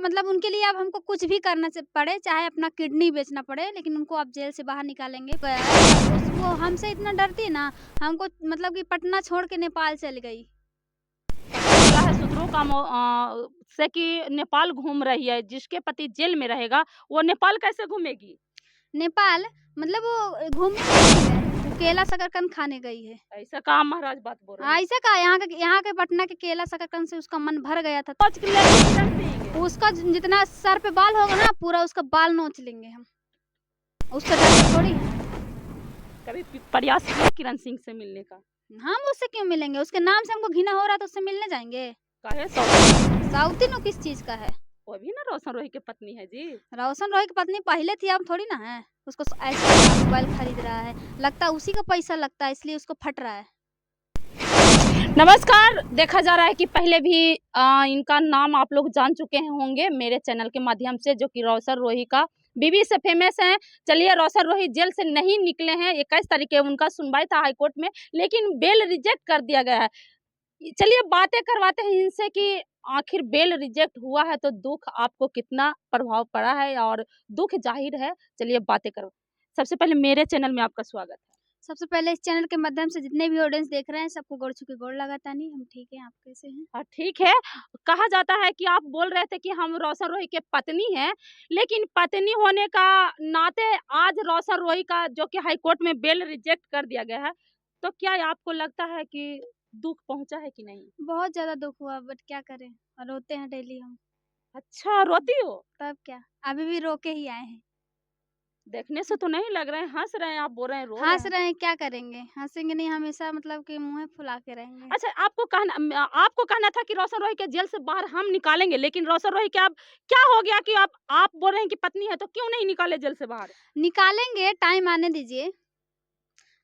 मतलब उनके लिए अब हमको कुछ भी करना पड़े, चाहे अपना किडनी बेचना पड़े, लेकिन उनको आप जेल से बाहर निकालेंगे। वो हमसे इतना डरती है ना, हमको मतलब कि पटना छोड़ के नेपाल चल गई। बोला है सूत्रों का से कि नेपाल घूम रही है, जिसके पति जेल में रहेगा वो नेपाल कैसे घूमेगी? नेपाल मतलब वो घूमने नहीं गई है, वो केला शकरकंद खाने गई है। ऐसा कहाँ महाराज बात बोल रहे हैं? ऐसा का यहाँ के पटना के केला शकरकंद से उसका मन भर गया था। सोच के लेके किरण सिंह उसका जितना सर पे बाल होगा ना, पूरा उसका बाल नोच लेंगे हम। उससे डरते थोड़ी हैं। कभी प्रयास किया किरण सिंह से मिलने का? हम उससे क्यों मिलेंगे? उसके नाम से हमको घिना हो रहा है तो उससे मिलने जाएंगे? काहे सौतीन? साउथी नो किस चीज का है? वो भी ना रोशन रोही की पत्नी है जी। रोशन रॉय की पत्नी पहले थी, अब थोड़ी ना है। उसको ऐसा मोबाइल खरीद रहा है, लगता है उसी का पैसा लगता है, इसलिए उसको फट रहा है। नमस्कार, देखा जा रहा है कि पहले भी इनका नाम आप लोग जान चुके हैं होंगे मेरे चैनल के माध्यम से, जो कि रोशन रोही का बीवी से फेमस हैं। चलिए, रोशन रोही जेल से नहीं निकले हैं। 21 तारीख को उनका सुनवाई था हाई कोर्ट में, लेकिन बेल रिजेक्ट कर दिया गया है। चलिए बातें करवाते हैं इनसे कि आखिर बेल रिजेक्ट हुआ है तो दुख आपको कितना प्रभाव पड़ा है और दुख जाहिर है। चलिए बातें करो। सबसे पहले मेरे चैनल में आपका स्वागत है। सबसे पहले इस चैनल के माध्यम से जितने भी ऑडियंस देख रहे हैं, सबको गोड़ छू के गोड़ लगाता नहीं। हम ठीक है, आप कैसे हैं? हाँ ठीक है। कहा जाता है कि आप बोल रहे थे कि हम रोशन रोही के पत्नी हैं, लेकिन पत्नी होने का नाते आज रोशन रोही का जो कि हाई कोर्ट में बेल रिजेक्ट कर दिया गया है, तो क्या आपको लगता है कि दुख पहुंचा है कि नहीं? बहुत ज्यादा दुख हुआ, बट क्या करें, रोते हैं डेली हम। अच्छा, रोती हो? तब क्या, अभी भी रो के ही आए हैं। देखने से तो नहीं लग रहे हैं। हंस रहे हैं, आप बोल रहे हैं रो रहे हंस हैं। रहे हैं, क्या करेंगे, हंसेंगे नहीं हमेशा, मतलब कि मुंह फुला के रहेंगे। अच्छा, आपको कहना था कि रोशन रोही के जेल से बाहर हम निकालेंगे, लेकिन रोशन रोही के अब क्या हो गया कि आप बोल रहे हैं कि पत्नी है, तो क्यों नहीं निकाले जेल से बाहर? निकालेंगे, टाइम आने दीजिए,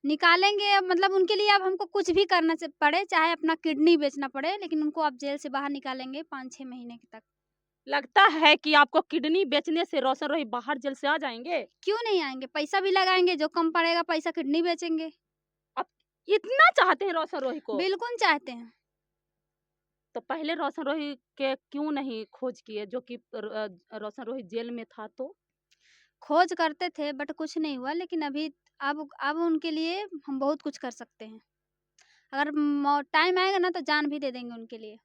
निकालेंगे। अब मतलब उनके लिए अब हमको कुछ भी करना पड़े, चाहे अपना किडनी बेचना पड़े, लेकिन उनको आप जेल से बाहर निकालेंगे 5-6 महीने के तक। लगता है कि आपको किडनी बेचने से रोशन रोही बाहर जेल से आ जाएंगे? क्यों नहीं आएंगे? पैसा भी लगाएंगे, जो कम पड़ेगा पैसा किडनी बेचेंगे। आप इतना चाहते हैं रोशन रोही को, बिल्कुल चाहते हैं। तो पहले रोशन रोही के क्यों नहीं खोज किए, जो कि रोशन रोही जेल में था तो? खोज करते थे बट कुछ नहीं हुआ, लेकिन अभी अब उनके लिए हम बहुत कुछ कर सकते हैं। अगर टाइम आएगा ना तो जान भी दे देंगे उनके लिए।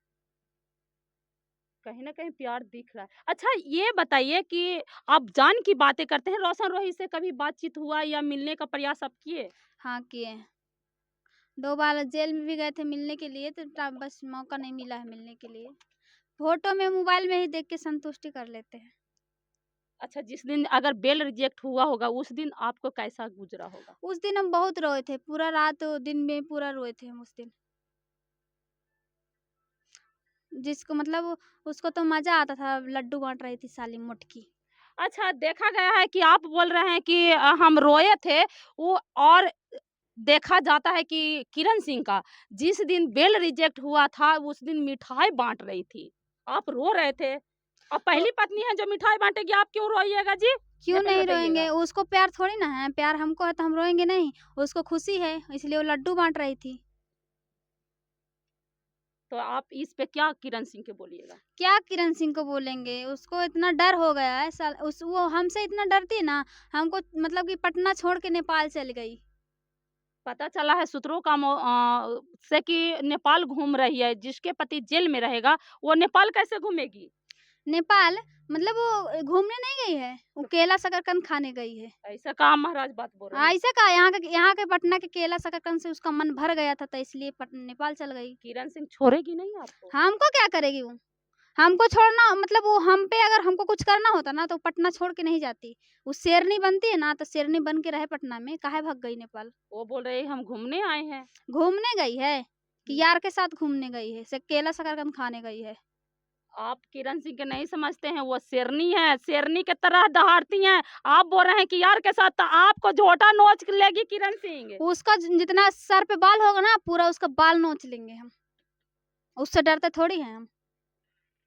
कहीं ना कहीं प्यार दिख रहा है। अच्छा, ये बताइए कि आप जान की बातें करते हैं, रोशन रोही से कभी बातचीत हुआ या मिलने का प्रयास आप किए? हाँ, किए हैं। 2 बार जेल में भी गए थे मिलने के लिए, तो बस मौका नहीं मिला है मिलने के लिए। फोटो में, मोबाइल में ही देख के संतुष्टि कर लेते हैं। अच्छा, जिस दिन अगर बेल रिजेक्ट हुआ होगा उस दिन आपको कैसा गुजरा होगा? उस दिन हम बहुत रोए थे, पूरा रात दिन में पूरा रोए थे हम उस दिन। जिसको मतलब उसको तो मज़ा आता था, लड्डू बाँट रही थी साली मोटकी। अच्छा, देखा गया है कि आप बोल रहे हैं कि हम रोए थे वो, और देखा जाता है कि किरण सिंह का जिस दिन बेल रिजेक्ट हुआ था उस दिन मिठाई बाँट रही थी। आप रो रहे थे। और तो पहली पत्नी है जो मिठाई बाँटेगी, आप क्यों रोइएगा जी? ये क्यों पहले नहीं रोएँगे? बताइएगा। उसको प्यार थोड़ी ना है, प्यार हमको है तो हम रोएँगे नहीं। उसको खुशी है, इसलिए वो लड्डू बाँट रही थी। तो आप इस पे क्या किरण सिंह के बोलिएगा? क्या किरण सिंह को बोलेंगे? उसको इतना डर हो गया है, साल उस वो हमसे इतना डरती है ना, हमको मतलब कि पटना छोड़ के नेपाल चल गई। पता चला है सूत्रों का से कि नेपाल घूम रही है, जिसके पति जेल में रहेगा वो नेपाल कैसे घूमेगी? नेपाल मतलब वो घूमने नहीं गई है, वो तो केला शकरकंद खाने गई है। ऐसा कहाँ महाराज बात बोल रहे हैं? ऐसा का यहाँ के पटना के केला शकरकंद से उसका मन भर गया था, तो इसलिए नेपाल चल गई। किरण सिंह छोड़ेगी नहीं आपको? हमको क्या करेगी वो? हमको छोड़ना मतलब वो हम पे अगर हमको कुछ करना होता ना तो पटना छोड़ के नहीं जाती। वो शेरनी बनती है ना, तो शेरनी बन के रहे पटना में, काहे भाग गई नेपाल? वो बोल रहे हैं हम घूमने आए हैं। घूमने गई है कि हम्म। यार के साथ घूमने गई है, से केला शकरकंद खाने गई है। आप किरण सिंह के नहीं समझते हैं, वो शेरनी है, शेरनी के तरह दहाड़ती हैं। आप बोल रहे हैं कि यार के साथ, तो आपको झोटा नोच के लेगी किरण सिंह। उसका जितना सर पे बाल होगा ना, पूरा उसका बाल नोच लेंगे हम। उससे डरते थोड़ी हैं हम।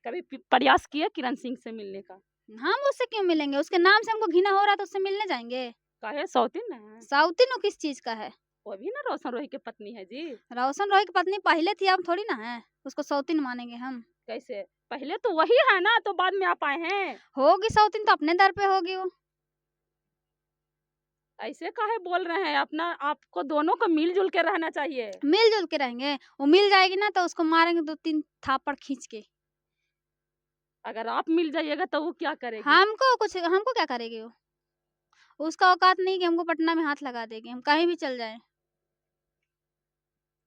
कभी प्रयास किया किरण सिंह से मिलने का? हम उससे क्यों मिलेंगे? उसके नाम से हमको घिना हो रहा है तो उससे मिलने जाएंगे? काहे सौतीन है? साउथी नो किस चीज का है? वो भी ना रोशन रोही की पत्नी है जी। रोशन रॉय की पत्नी पहले थी, अब थोड़ी ना है। उसको सौतीन मानेंगे हम? कैसे? पहले तो वही है ना, तो बाद में आप आए हैं। होगी सौतीन तो अपने दर पे होगी वो। ऐसे काहे बोल रहे हैं? अपना आपको दोनों को मिल-जुल के रहना चाहिए। मिल-जुल के रहेंगे, वो मिल जाएगी ना तो उसको मारेंगे 2-3 थापड़ खींच के। अगर आप मिल जाइएगा तो वो क्या करेगी? हमको क्या करेगी वो? उसका औकात नहीं कि हमको पटना में हाथ लगा देगी, हम कहीं भी चल जाएँ।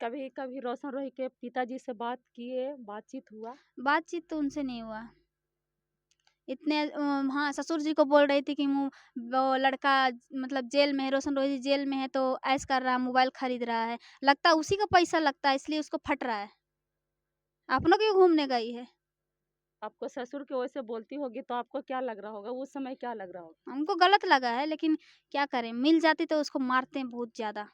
कभी-कभी रोशन रोही के पिताजी से बात किए, बातचीत हुआ? बातचीत तो उनसे नहीं हुआ। इतने हाँ, ससुर जी को बोल रही थी कि वो लड़का मतलब जेल में है, रोशन रोही जेल में है तो ऐश कर रहा है, मोबाइल खरीद रहा है। लगता है उसी का पैसा लगता है इसलिए उसको फट रहा है। अपनों क्यों घूमने गई है? आपको ससुर की ओर से बोलती होगी तो आपको क्या लग रहा होगा? उस समय क्या लग रहा होगा? हमको गलत लगा है लेकिन क्या करें, मिल जाती तो उसको मारते हैं बहुत ज़्यादा।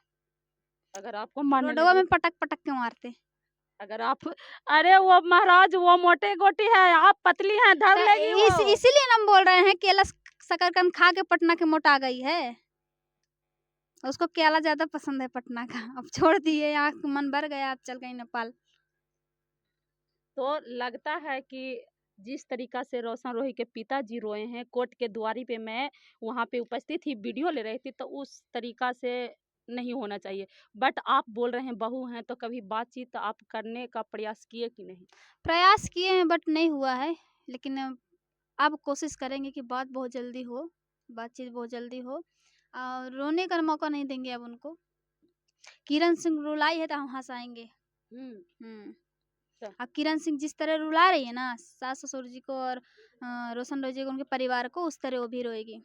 अगर आपको मारने रोडवा लगी, में पटक-पटक के मारते। अगर आप अरे वो महाराज वो मोटी-गोटी है, आप पतली हैं, धर तो लेगी वो। इसीलिए ना हम बोल रहे हैं केला शकरकंद खा के पटना के मोटा गई है। उसको केला ज़्यादा पसंद है पटना का। अब छोड़ दिए, यहाँ मन भर गया, अब चल गई नेपाल। तो लगता है कि जिस तरीका से रोशन रोही के पिताजी रोए हैं, कोर्ट के द्वारी पे मैं वहाँ पे उपस्थित थी, वीडियो ले रही थी, तो उस तरीका से नहीं होना चाहिए। बट आप बोल रहे हैं बहू हैं, तो कभी बातचीत आप करने का प्रयास किए कि नहीं? प्रयास किए हैं बट नहीं हुआ है, लेकिन अब कोशिश करेंगे कि बात बहुत जल्दी हो, बातचीत बहुत जल्दी हो और रोने का मौका नहीं देंगे अब उनको। किरण सिंह रुलाई है तो हम हँसाएँगे। हुँ, हुँ। अच्छा। अब किरण सिंह जिस तरह रुला रही है ना सास-ससुर जी को और रोशन रोजी को, उनके परिवार को, उस तरह वो भी रोएगी।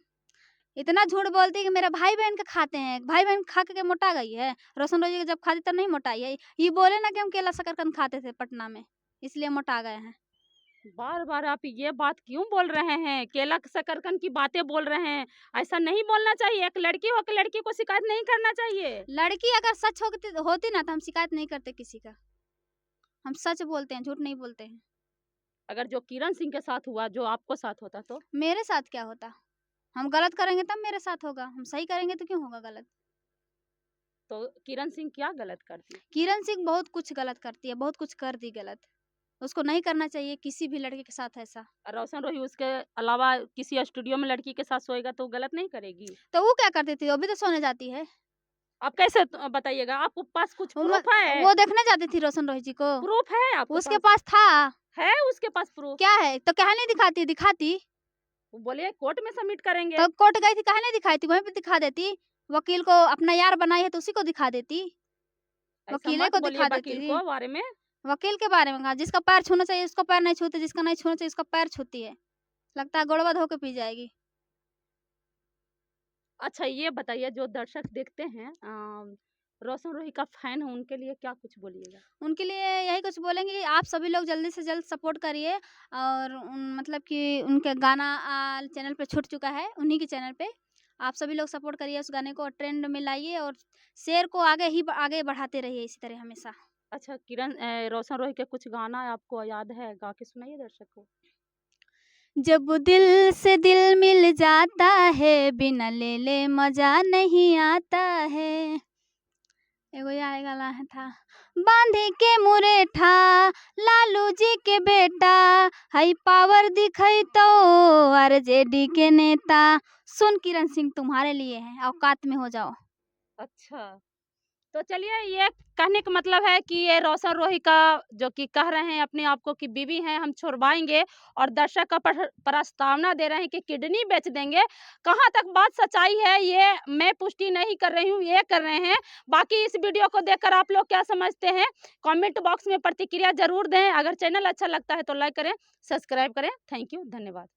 इतना झूठ बोलती है कि मेरा भाई-बहन के खाते हैं, भाई-बहन खा के मोटा गई है। रोशन रोजी के जब खाती तब नहीं मोटाई है। ये बोले ना कि हम केला शकरकंद खाते थे पटना में, इसलिए मोटा गए हैं। बार-बार आप ये बात क्यों बोल रहे हैं? केला शकरकंद की बातें बोल रहे हैं। ऐसा नहीं बोलना चाहिए। एक लड़की हो के लड़की को शिकायत नहीं करना चाहिए। लड़की अगर सच होती ना तो हम शिकायत नहीं करते किसी का। हम सच बोलते हैं, झूठ नहीं बोलते हैं। अगर जो किरण सिंह के साथ हुआ, जो आपको साथ होता तो? मेरे साथ क्या होता? हम गलत करेंगे तब मेरे साथ होगा, हम सही करेंगे तो क्यों होगा गलत? तो किरण सिंह क्या गलत करती? किरण सिंह बहुत कुछ गलत करती है, बहुत कुछ कर दी गलत। उसको नहीं करना चाहिए किसी भी लड़के के साथ ऐसा। रोशन रोही उसके अलावा किसी स्टूडियो में लड़की के साथ सोएगा तो गलत नहीं करेगी? तो वो क्या करती थी? वो भी तो सोने जाती है। आप कैसे बताइएगा? आपके पास कुछ वो प्रूफ है? वो देखने जाती थी रोशन रोही जी को। प्रूफ है आपके उसके पास? पास था। है उसके पास प्रूफ? क्या है? तो काहे नहीं दिखाती? दिखाती। वो बोले कोर्ट में सबमिट करेंगे। तो कोर्ट गई थी काहे नहीं दिखाई थी? वहीं पे दिखा देती। वकील को अपना यार बनाई है तो उसी को दिखा देती। ऐसा वकीले मत को बोलिए दिखा देती वकील थी। को बारे में। वकील के बारे में कहा, जिसका पैर छूना चाहिए उसका पैर नहीं छूती, जिसका नहीं छूना चाहिए उसका पैर छूती है। लगता है गोड़वा धो के पी जाएगी। अच्छा ये बताइए जो दर्शक देखते हैं रोशन रोही का फैन है उनके लिए क्या कुछ बोलिएगा? उनके लिए यही कुछ बोलेंगे कि आप सभी लोग जल्दी से जल्द सपोर्ट करिए और मतलब कि उनका गाना चैनल पे छूट चुका है, उन्हीं के चैनल पे। आप सभी लोग सपोर्ट करिए उस गाने को और ट्रेंड में लाइए और शेयर को आगे बढ़ाते रहिए इसी तरह हमेशा। अच्छा रोशन रोही के कुछ गाना आपको याद है? गा के सुनाइए दर्शक को। जब दिल से दिल मिल जाता है, बिना ले मज़ा नहीं आता है। एगो याद गाना है था, बांधी के मुरेठा लालू जी के बेटा, हई पावर दिखई तो आरजेडी के नेता। सुन किरण सिंह तुम्हारे लिए है, औकात में हो जाओ। अच्छा, तो चलिए ये कहने का मतलब है कि ये रोशन रोही का जो कि कह रहे हैं अपने आप को कि बीवी हैं हम छुड़वाएँगे और दर्शक का प्रस्तावना दे रहे हैं कि किडनी बेच देंगे। कहाँ तक बात सच्चाई है ये मैं पुष्टि नहीं कर रही हूँ, ये कर रहे हैं। बाकी इस वीडियो को देखकर आप लोग क्या समझते हैं? कमेंट बॉक्स में प्रतिक्रिया ज़रूर दें। अगर चैनल अच्छा लगता है तो लाइक करें, सब्सक्राइब करें। थैंक यू, धन्यवाद।